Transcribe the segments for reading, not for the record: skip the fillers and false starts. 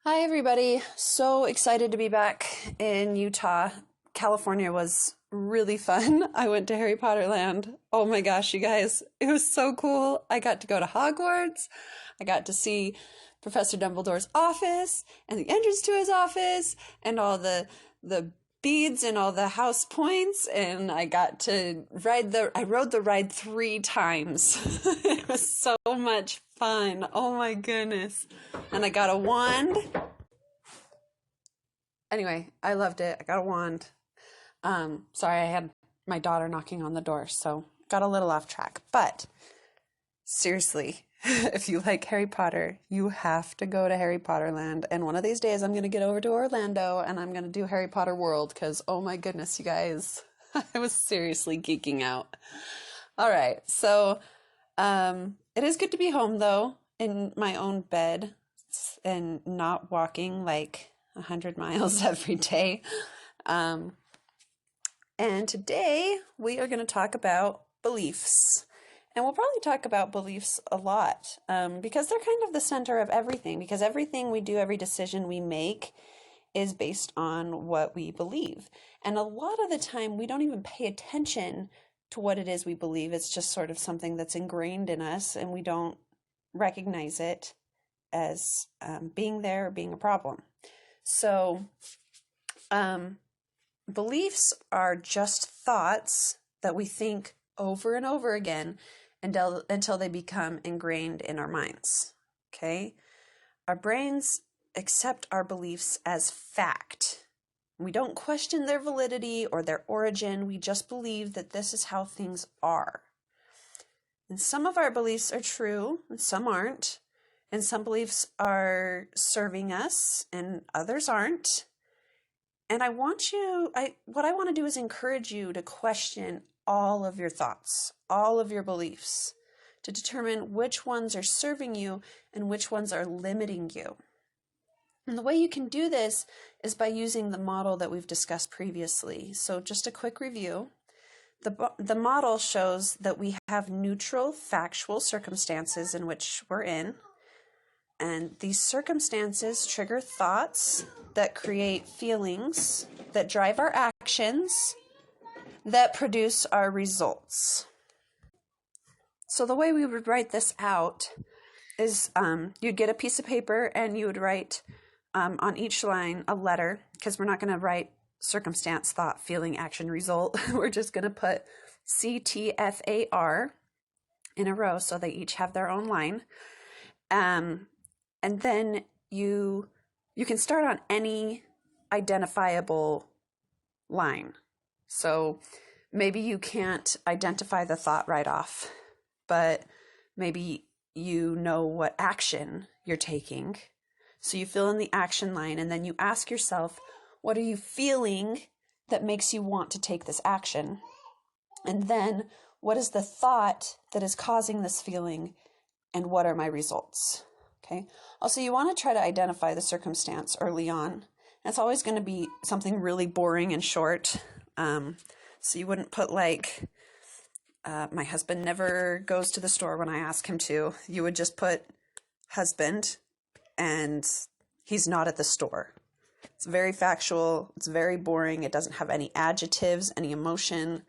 Hi, everybody. So excited to be back in Utah. California was really fun. I went to Harry Potter Land. Oh my gosh, you guys, it was so cool. I got to go to Hogwarts. I got to see Professor Dumbledore's office and the entrance to his office and all the beads and all the house points, and I got to I rode the ride 3 times. It was so much fun. Oh my goodness. And I got a wand. Anyway, I loved it. I got a wand. Sorry, I had my daughter knocking on the door, so got a little off track. But seriously, if you like Harry Potter, you have to go to Harry Potter Land. And one of these days, I'm going to get over to Orlando and I'm going to do Harry Potter World because, oh my goodness, you guys, I was seriously geeking out. All right, so it is good to be home though, in my own bed and not walking like 100 miles every day. Um, and today we are going to talk about beliefs. And we'll probably talk about beliefs a lot because they're kind of the center of everything. Because everything we do, every decision we make is based on what we believe. And a lot of the time, we don't even pay attention to what it is we believe. It's just sort of something that's ingrained in us, and we don't recognize it as being there or being a problem. So, beliefs are just thoughts that we think over and over again until they become ingrained in our minds. Okay? Our brains accept our beliefs as fact. We don't question their validity or their origin. We just believe that this is how things are. And some of our beliefs are true and some aren't. And some beliefs are serving us and others aren't. And what I want to do is encourage you to question all of your thoughts, all of your beliefs, to determine which ones are serving you and which ones are limiting you. And the way you can do this is by using the model that we've discussed previously. So just a quick review. The model shows that we have neutral, factual circumstances in which we're in. And these circumstances trigger thoughts that create feelings that drive our actions that produce our results. So the way we would write this out is you'd get a piece of paper and you would write on each line a letter, because we're not going to write circumstance, thought, feeling, action, result. We're just going to put CTFAR in a row so they each have their own line. And then you can start on any identifiable line. So maybe you can't identify the thought right off, but maybe you know what action you're taking. So you fill in the action line and then you ask yourself, what are you feeling that makes you want to take this action? And then what is the thought that is causing this feeling, and what are my results? Okay. Also, you want to try to identify the circumstance early on. It's always going to be something really boring and short. So you wouldn't put like, my husband never goes to the store when I ask him to. You would just put husband and he's not at the store. It's very factual. It's very boring. It doesn't have any adjectives, any emotion.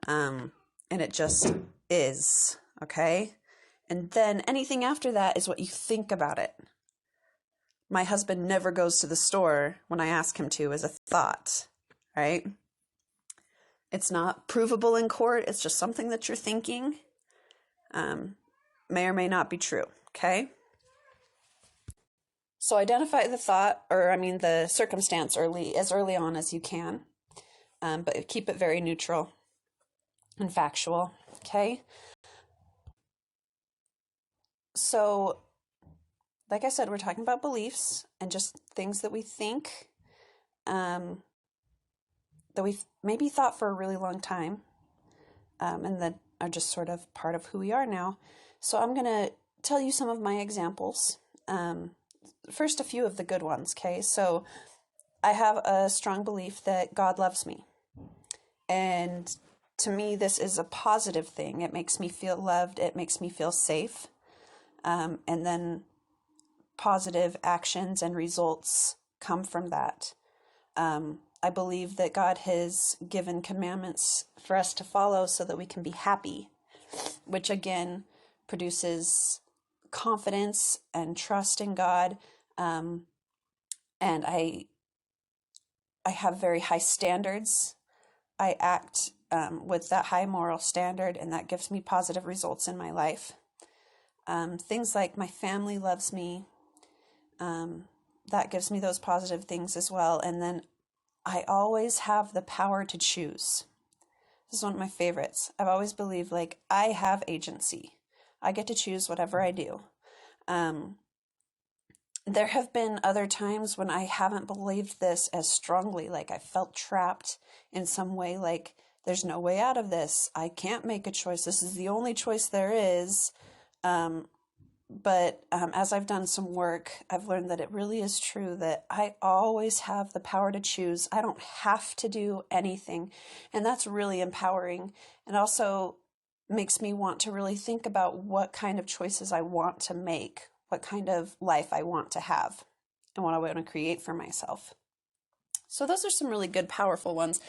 And it just is. Okay. And then anything after that is what you think about it. My husband never goes to the store when I ask him to is a thought, right? It's not provable in court. It's just something that you're thinking. May or may not be true, okay? So identify the the circumstance as early on as you can, but keep it very neutral and factual, okay? So, like I said, we're talking about beliefs and just things that we think, that we've maybe thought for a really long time, and that are just sort of part of who we are now. So I'm going to tell you some of my examples. First, a few of the good ones, okay? So I have a strong belief that God loves me. And to me, this is a positive thing. It makes me feel loved. It makes me feel safe. And then positive actions and results come from that. I believe that God has given commandments for us to follow so that we can be happy, which again produces confidence and trust in God. And I have very high standards. I act with that high moral standard, and that gives me positive results in my life. Things like my family loves me, that gives me those positive things as well. And then I always have the power to choose. This is one of my favorites. I've always believed like I have agency. I get to choose whatever I do. There have been other times when I haven't believed this as strongly, like I felt trapped in some way, like there's no way out of this. I can't make a choice. This is the only choice there is. But as I've done some work, I've learned that it really is true that I always have the power to choose. I don't have to do anything. And that's really empowering. And also makes me want to really think about what kind of choices I want to make, what kind of life I want to have, and what I want to create for myself. So those are some really good, powerful ones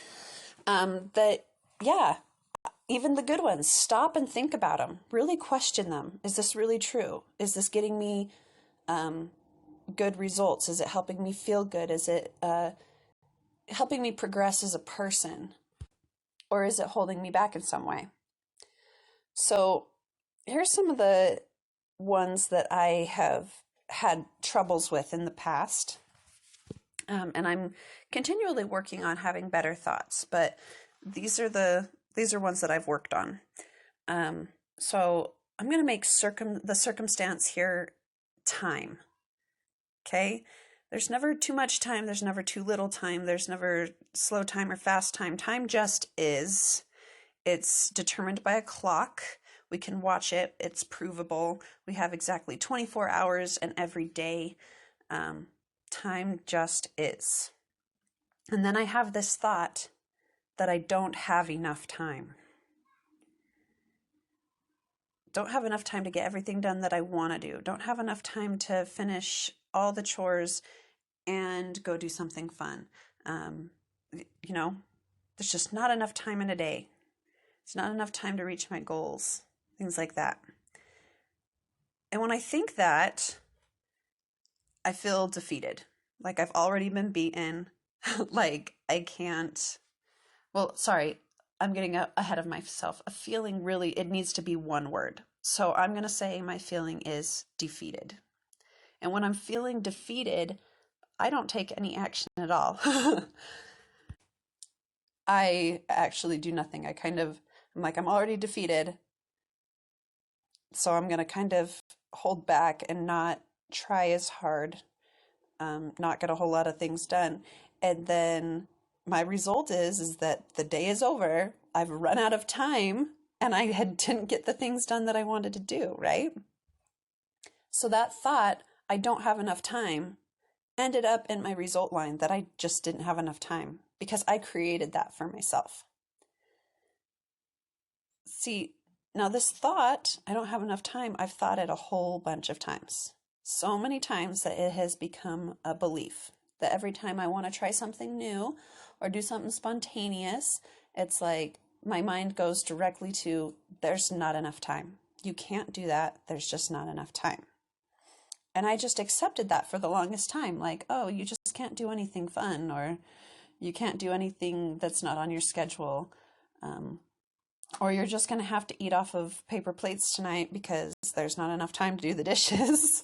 even the good ones, stop and think about them. Really question them. Is this really true? Is this getting me good results? Is it helping me feel good? Is it helping me progress as a person? Or is it holding me back in some way? So here's some of the ones that I have had troubles with in the past. And I'm continually working on having better thoughts, but these are ones that I've worked on. So I'm going to make the circumstance here time. Okay? There's never too much time. There's never too little time. There's never slow time or fast time. Time just is. It's determined by a clock. We can watch it. It's provable. We have exactly 24 hours in every day. Time just is. And then I have this thought that I don't have enough time. Don't have enough time to get everything done that I want to do. Don't have enough time to finish all the chores and go do something fun. There's just not enough time in a day. It's not enough time to reach my goals, things like that. And when I think that, I feel defeated. Like I've already been beaten. Like I can't. Well, sorry, I'm getting ahead of myself. A feeling really, it needs to be one word. So I'm going to say my feeling is defeated. And when I'm feeling defeated, I don't take any action at all. I actually do nothing. I'm like, I'm already defeated. So I'm going to kind of hold back and not try as hard, not get a whole lot of things done. And then my result is that the day is over. I've run out of time and I didn't get the things done that I wanted to do, right? So that thought, I don't have enough time, ended up in my result line that I just didn't have enough time because I created that for myself. See, now this thought, I don't have enough time, I've thought it a whole bunch of times. So many times that it has become a belief that every time I want to try something new or do something spontaneous, it's like my mind goes directly to, there's not enough time. You can't do that. There's just not enough time. And I just accepted that for the longest time. Like, oh, you just can't do anything fun, or you can't do anything that's not on your schedule. Or you're just going to have to eat off of paper plates tonight because there's not enough time to do the dishes.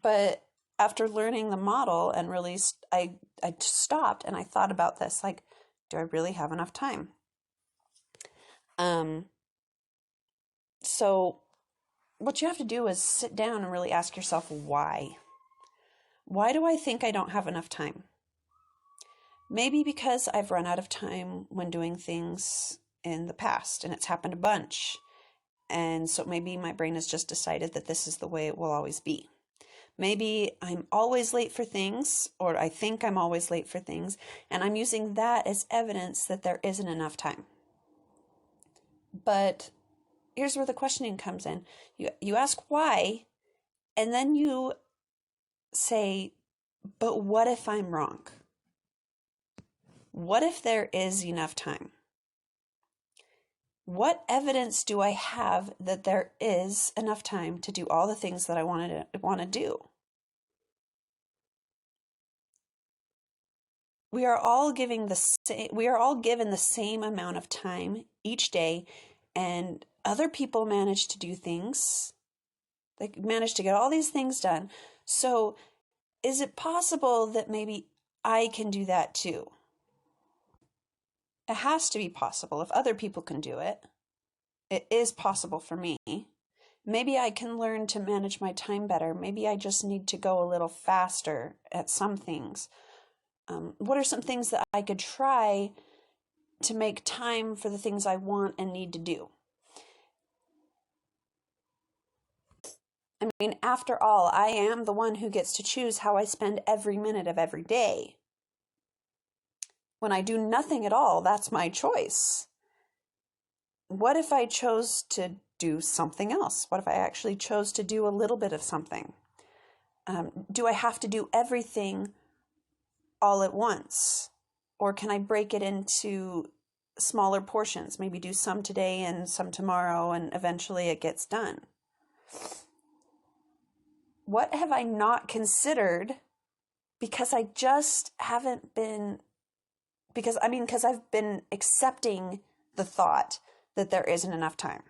But after learning the model and really, I stopped and I thought about this, like, do I really have enough time? So what you have to do is sit down and really ask yourself, why? Why do I think I don't have enough time? Maybe because I've run out of time when doing things in the past, and it's happened a bunch. And so maybe my brain has just decided that this is the way it will always be. Maybe I'm always late for things, or I think I'm always late for things, and I'm using that as evidence that there isn't enough time. But here's where the questioning comes in. You ask why, And then you say, but what if I'm wrong? What if there is enough time? What evidence do I have that there is enough time to do all the things that I want to do? We are all given the same amount of time each day, and other people manage to do things. They manage to get all these things done. So is it possible that maybe I can do that too? It has to be possible. If other people can do it, it is possible for me. Maybe I can learn to manage my time better. Maybe I just need to go a little faster at some things. What are some things that I could try to make time for the things I want and need to do? I mean, after all, I am the one who gets to choose how I spend every minute of every day. When I do nothing at all, that's my choice. What if I chose to do something else? What if I actually chose to do a little bit of something? Do I have to do everything all at once? Or can I break it into smaller portions? Maybe do some today and some tomorrow, and eventually it gets done. What have I not considered because I just haven't been, because I've been accepting the thought that there isn't enough time?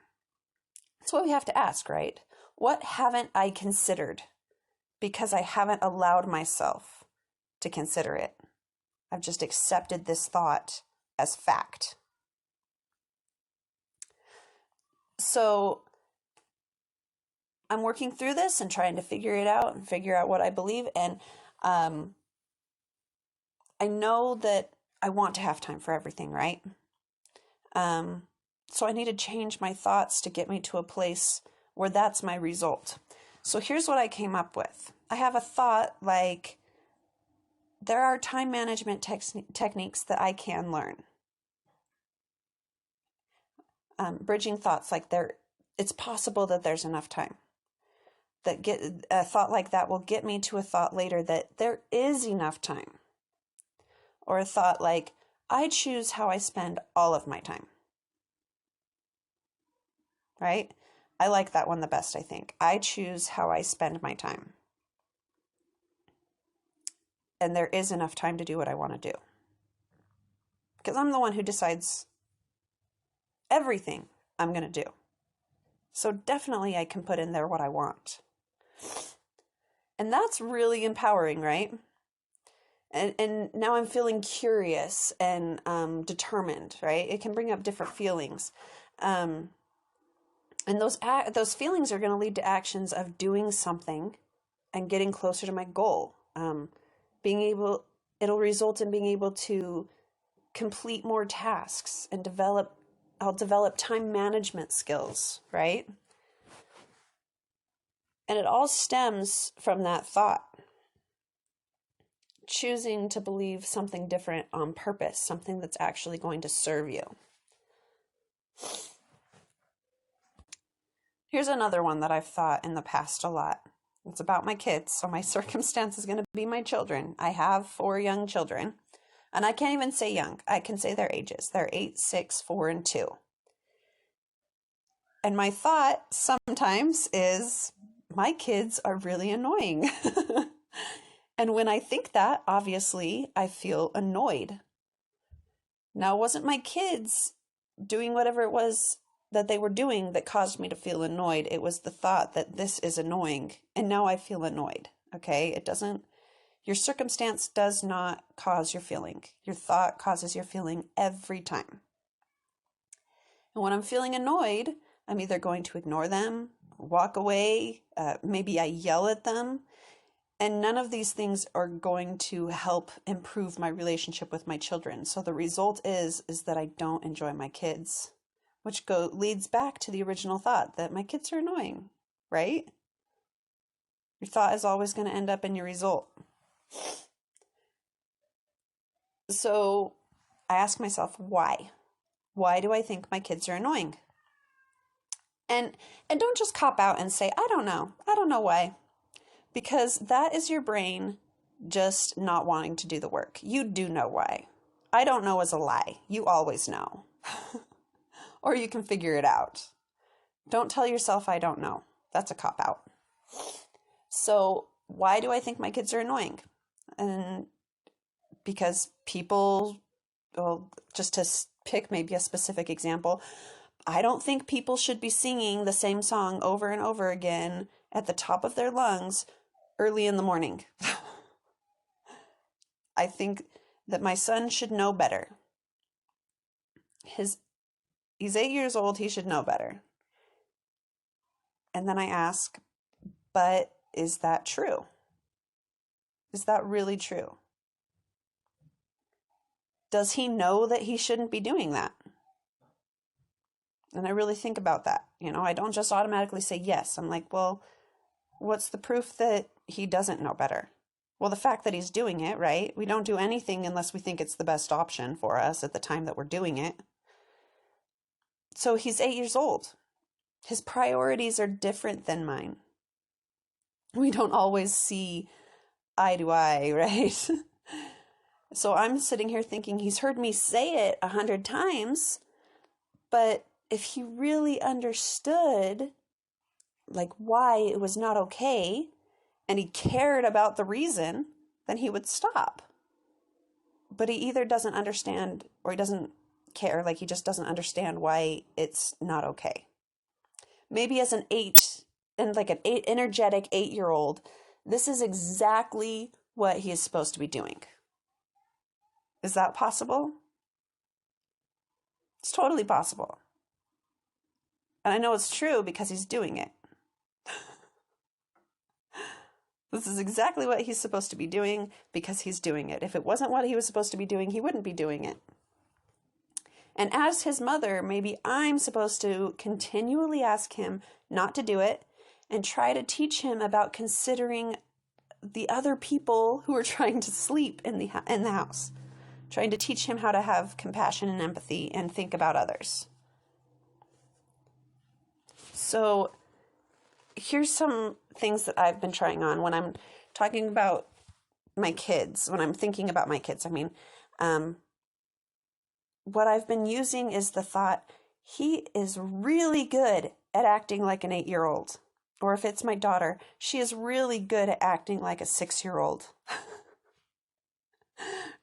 That's what we have to ask, right? What haven't I considered because I haven't allowed myself to consider it? I've just accepted this thought as fact. So I'm working through this and trying to figure it out and figure out what I believe. And I know that I want to have time for everything, right? So I need to change my thoughts to get me to a place where that's my result. So here's what I came up with. I have a thought like, there are time management techniques that I can learn. Bridging thoughts like it's possible that there's enough time. A thought like that will get me to a thought later that there is enough time. Or a thought like, I choose how I spend all of my time. Right? I like that one the best, I think. I choose how I spend my time. And there is enough time to do what I want to do. Because I'm the one who decides everything I'm going to do. So definitely I can put in there what I want. And that's really empowering, right? And now I'm feeling curious and determined, right? It can bring up different feelings. And those feelings are going to lead to actions of doing something and getting closer to my goal. It'll result in being able to complete more tasks and I'll develop time management skills, right? And it all stems from that thought. Choosing to believe something different on purpose, something that's actually going to serve you. Here's another one that I've thought in the past a lot. It's about my kids, so my circumstance is going to be my children. I have 4 young children, and I can't even say young. I can say their ages. They're 8, 6, 4, and 2. And my thought sometimes is, my kids are really annoying. And when I think that, obviously, I feel annoyed. Now, it wasn't my kids doing whatever it was that they were doing that caused me to feel annoyed. It was the thought that this is annoying, and now I feel annoyed, okay? Your circumstance does not cause your feeling. Your thought causes your feeling every time. And when I'm feeling annoyed, I'm either going to ignore them, walk away, maybe I yell at them, and none of these things are going to help improve my relationship with my children. So the result is that I don't enjoy my kids, which leads back to the original thought that my kids are annoying, right? Your thought is always going to end up in your result. So I ask myself, why? Why do I think my kids are annoying? And don't just cop out and say, I don't know why. Because that is your brain just not wanting to do the work. You do know why. I don't know is a lie. You always know. Or you can figure it out. Don't tell yourself I don't know. That's a cop-out. So why do I think my kids are annoying? And because people, well, just to pick maybe a specific example, I don't think people should be singing the same song over and over again at the top of their lungs early in the morning. I think that my son should know better. He's 8 years old, he should know better. And then I ask, but is that true? Is that really true? Does he know that he shouldn't be doing that? And I really think about that. I don't just automatically say yes. I'm like, well, what's the proof that he doesn't know better? Well, the fact that he's doing it, right? We don't do anything unless we think it's the best option for us at the time that we're doing it. So he's 8 years old. His priorities are different than mine. We don't always see eye to eye, right? So I'm sitting here thinking he's heard me say it 100 times, but if he really understood like why it was not okay and he cared about the reason, then he would stop. But he either doesn't understand or he doesn't care, like he just doesn't understand why it's not okay. Maybe as an energetic 8-year-old, this is exactly what he is supposed to be doing. Is that possible? It's totally possible. And I know it's true because he's doing it. This is exactly what he's supposed to be doing because he's doing it. If it wasn't what he was supposed to be doing, he wouldn't be doing it. And as his mother, maybe I'm supposed to continually ask him not to do it and try to teach him about considering the other people who are trying to sleep in the house. Trying to teach him how to have compassion and empathy and think about others. So here's some things that I've been trying on when I'm talking about my kids, when I'm thinking about my kids. What I've been using is the thought, he is really good at acting like an 8-year-old. Or if it's my daughter, she is really good at acting like a 6-year-old.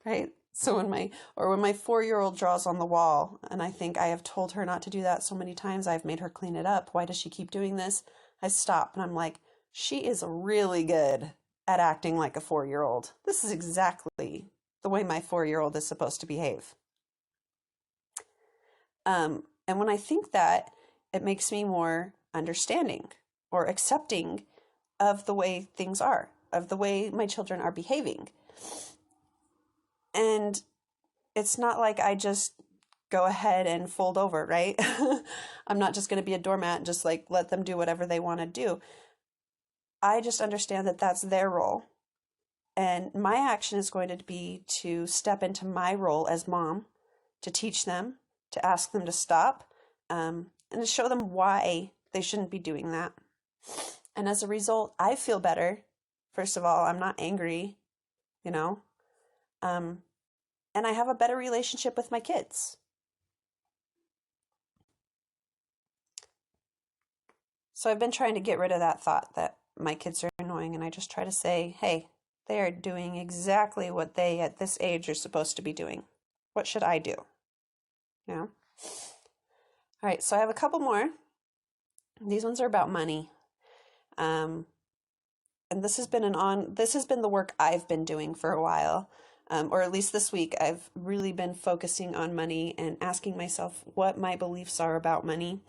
Right? So when my 4-year-old draws on the wall, and I think I have told her not to do that so many times, I've made her clean it up. Why does she keep doing this? I stop and I'm like, she is really good at acting like a 4-year-old. This is exactly the way my 4-year-old is supposed to behave. And when I think that, it makes me more understanding or accepting of the way things are, of the way my children are behaving. And it's not like I just go ahead and fold over, right? I'm not just going to be a doormat and just like let them do whatever they want to do. I just understand that that's their role. And my action is going to be to step into my role as mom, to teach them, to ask them to stop, and to show them why they shouldn't be doing that. And as a result, I feel better. First of all, I'm not angry, and I have a better relationship with my kids. So I've been trying to get rid of that thought that my kids are annoying, and I just try to say, hey, they are doing exactly what they at this age are supposed to be doing. What should I do? All right, so I have a couple more. These ones are about money. And this has been the work I've been doing for a while. Or at least this week, I've really been focusing on money and asking myself what my beliefs are about money.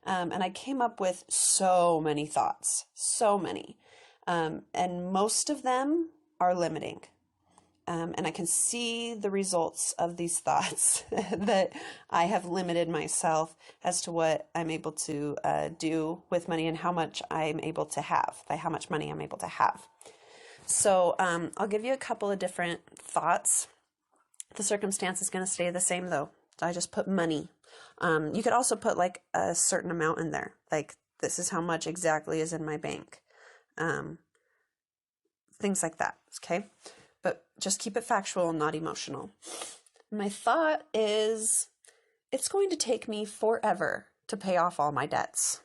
And I came up with so many thoughts, so many. And most of them are limiting. And I can see the results of these thoughts that I have limited myself as to what I'm able to do with money and how much I'm able to have, by how much money I'm able to have. So I'll give you a couple of different thoughts. The circumstance is going to stay the same though. So I just put money. You could also put like a certain amount in there. Like this is how much exactly is in my bank. things like that, okay? But just keep it factual, not emotional. My thought is, it's going to take me forever to pay off all my debts.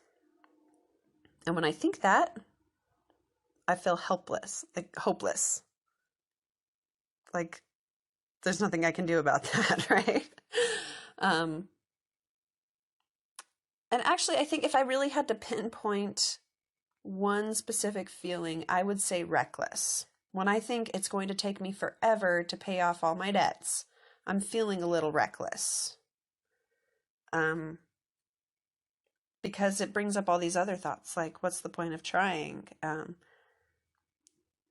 And when I think that, I feel helpless, like hopeless. Like there's nothing I can do about that, right? And actually, I think if I really had to pinpoint one specific feeling, I would say reckless. When I think it's going to take me forever to pay off all my debts, I'm feeling a little reckless. Because it brings up all these other thoughts, like, what's the point of trying?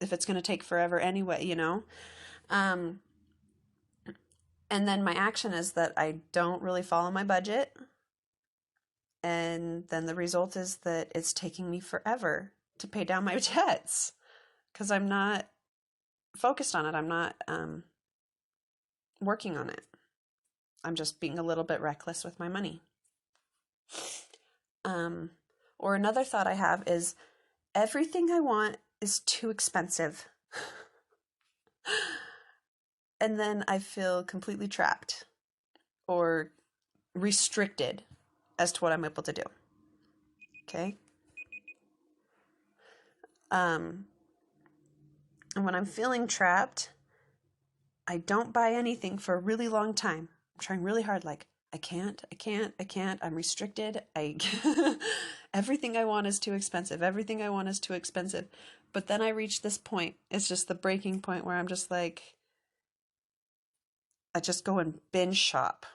If it's going to take forever anyway, you know? And then my action is that I don't really follow my budget. And then the result is that it's taking me forever to pay down my debts because I'm not focused on it. I'm not working on it. I'm just being a little bit reckless with my money. Or another thought I have is everything I want is too expensive. And then I feel completely trapped or restricted as to what I'm able to do. Okay? And when I'm feeling trapped, I don't buy anything for a really long time. I'm trying really hard, like, I can't. I'm restricted. Everything I want is too expensive. But then I reach this point. It's just the breaking point where I'm just like, I just go and binge shop.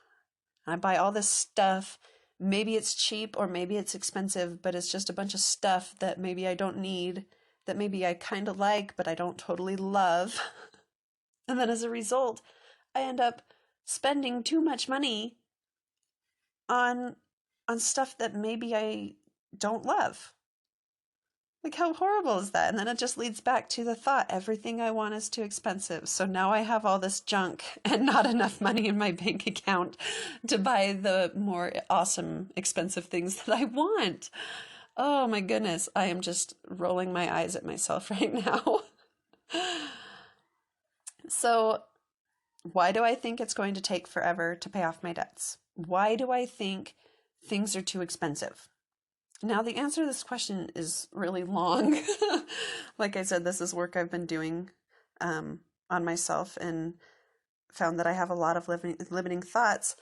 And I buy all this stuff. Maybe it's cheap or maybe it's expensive, but it's just a bunch of stuff that maybe I don't need, that maybe I kind of like, but I don't totally love. And then as a result, I end up spending too much money on stuff that maybe I don't love. Like, how horrible is that? And then it just leads back to the thought, everything I want is too expensive. So now I have all this junk and not enough money in my bank account to buy the more awesome, expensive things that I want. Oh my goodness, I am just rolling my eyes at myself right now. So why do I think it's going to take forever to pay off my debts? Why do I think things are too expensive? Now, the answer to this question is really long. Like I said, this is work I've been doing on myself and found that I have a lot of limiting thoughts.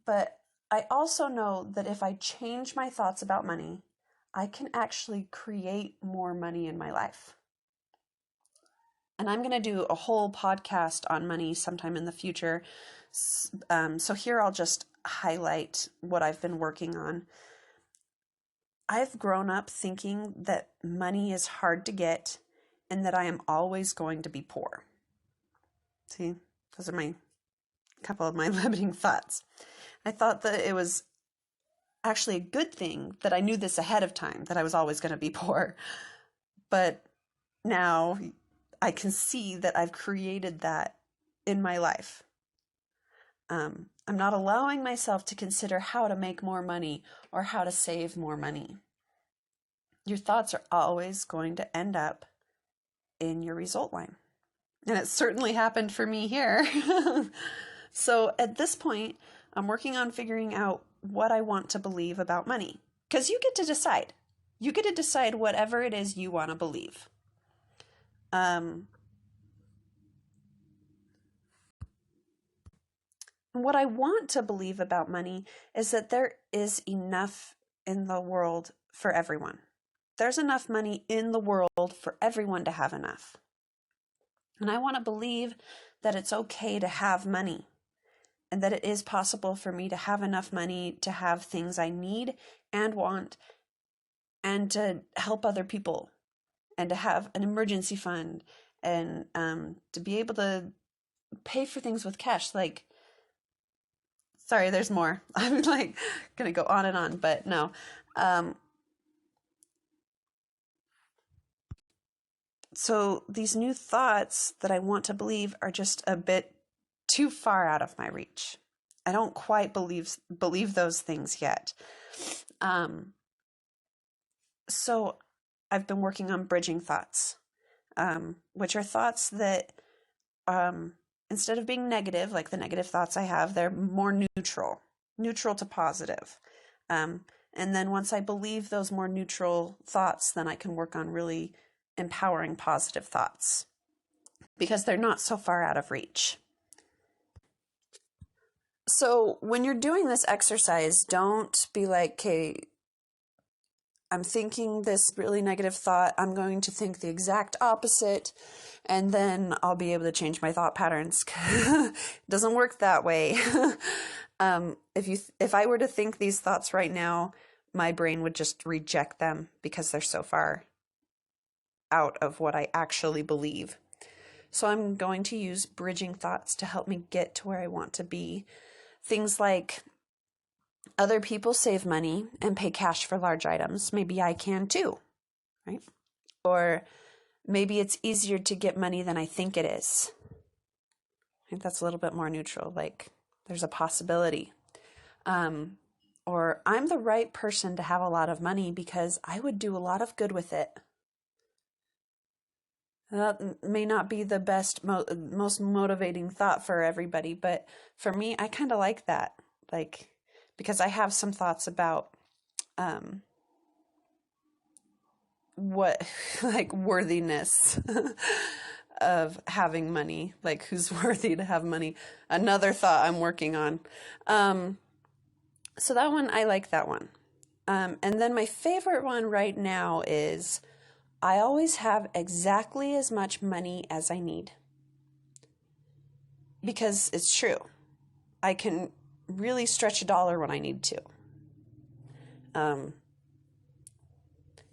But I also know that if I change my thoughts about money, I can actually create more money in my life. And I'm going to do a whole podcast on money sometime in the future. So here I'll just highlight what I've been working on. I've grown up thinking that money is hard to get and that I am always going to be poor. See, those are a couple of my limiting thoughts. I thought that it was actually a good thing that I knew this ahead of time, that I was always going to be poor. But now I can see that I've created that in my life. I'm not allowing myself to consider how to make more money or how to save more money. Your thoughts are always going to end up in your result line. And it certainly happened for me here. So at this point, I'm working on figuring out what I want to believe about money. Because you get to decide. You get to decide whatever it is you want to believe. What I want to believe about money is that there is enough in the world for everyone. There's enough money in the world for everyone to have enough. And I want to believe that it's okay to have money and that it is possible for me to have enough money to have things I need and want and to help other people and to have an emergency fund and to be able to pay for things with cash. Like, sorry, there's more. I'm like going to go on and on, but no. So these new thoughts that I want to believe are just a bit too far out of my reach. I don't quite believe those things yet. So I've been working on bridging thoughts. which are thoughts that, instead of being negative, like the negative thoughts I have, they're more neutral to positive. And then once I believe those more neutral thoughts, then I can work on really empowering positive thoughts because they're not so far out of reach. So when you're doing this exercise, don't be like, okay, I'm thinking this really negative thought. I'm going to think the exact opposite, and then I'll be able to change my thought patterns. It doesn't work that way. If I were to think these thoughts right now, my brain would just reject them because they're so far out of what I actually believe. So I'm going to use bridging thoughts to help me get to where I want to be. Things like, other people save money and pay cash for large items. Maybe I can too, right? Or maybe it's easier to get money than I think it is. I think that's a little bit more neutral, like there's a possibility. Or I'm the right person to have a lot of money because I would do a lot of good with it. That may not be the best, most motivating thought for everybody, but for me, I kind of like that. Like, because I have some thoughts about what, like, worthiness of having money, like who's worthy to have money. Another thought I'm working on. So that one, I like that one. And then my favorite one right now is, I always have exactly as much money as I need. Because it's true. I can really stretch a dollar when I need to. And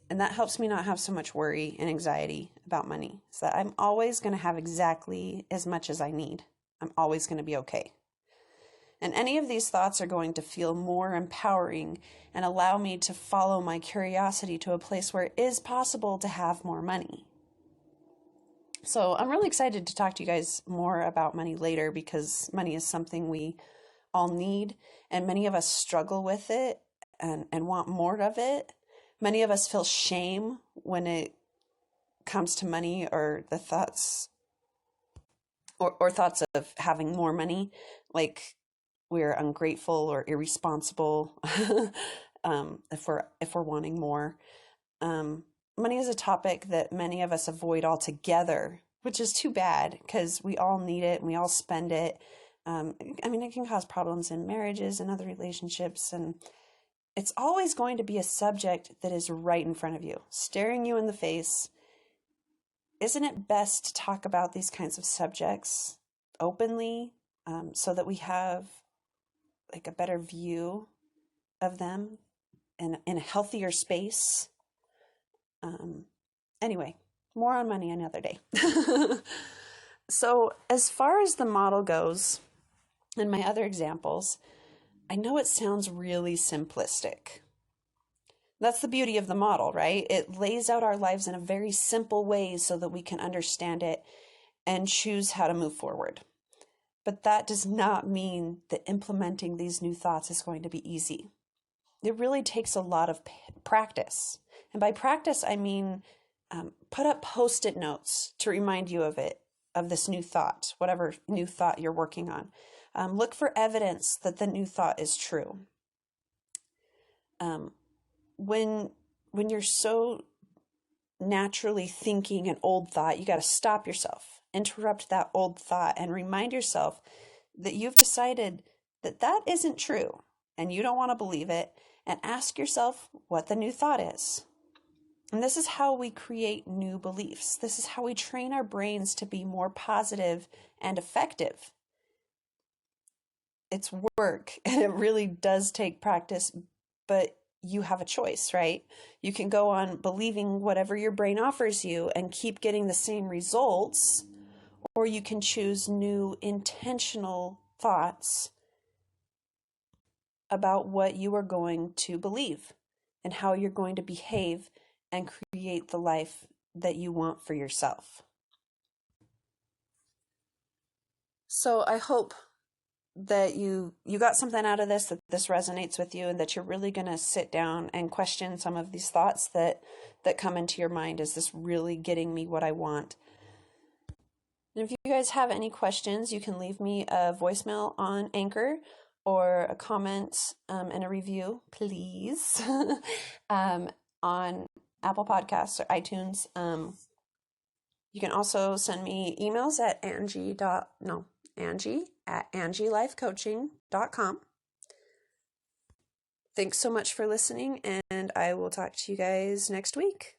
that helps me not have so much worry and anxiety about money. So that I'm always going to have exactly as much as I need. I'm always going to be okay. And any of these thoughts are going to feel more empowering and allow me to follow my curiosity to a place where it is possible to have more money. So I'm really excited to talk to you guys more about money later, because money is something we all need, and many of us struggle with it and want more of it. Many of us feel shame when it comes to money, or the thoughts or thoughts of having more money, like we're ungrateful or irresponsible if we're wanting more. Money is a topic that many of us avoid altogether, which is too bad because we all need it and we all spend it. I mean, it can cause problems in marriages and other relationships, and it's always going to be a subject that is right in front of you, staring you in the face. Isn't it best to talk about these kinds of subjects openly, so that we have like a better view of them in a healthier space? Anyway, more on money another day. So as far as the model goes, and my other examples, I know it sounds really simplistic. That's the beauty of the model, right? It lays out our lives in a very simple way so that we can understand it and choose how to move forward. But that does not mean that implementing these new thoughts is going to be easy. It really takes a lot of practice. And by practice, I mean put up Post-it notes to remind you of it, of this new thought, whatever new thought you're working on. Look for evidence that the new thought is true. When you're so naturally thinking an old thought, you got to stop yourself, interrupt that old thought, and remind yourself that you've decided that that isn't true and you don't want to believe it, and ask yourself what the new thought is. And this is how we create new beliefs. This is how we train our brains to be more positive and effective. It's work, and it really does take practice, but you have a choice, right? You can go on believing whatever your brain offers you and keep getting the same results, or you can choose new intentional thoughts about what you are going to believe and how you're going to behave and create the life that you want for yourself. So I hope that you got something out of this, that this resonates with you, and that you're really going to sit down and question some of these thoughts that that come into your mind. Is this really getting me what I want? And if you guys have any questions, you can leave me a voicemail on Anchor or a comment and a review, please, on Apple Podcasts or iTunes. You can also send me emails at Angie@AngieLifeCoaching.com. Thanks so much for listening, and I will talk to you guys next week.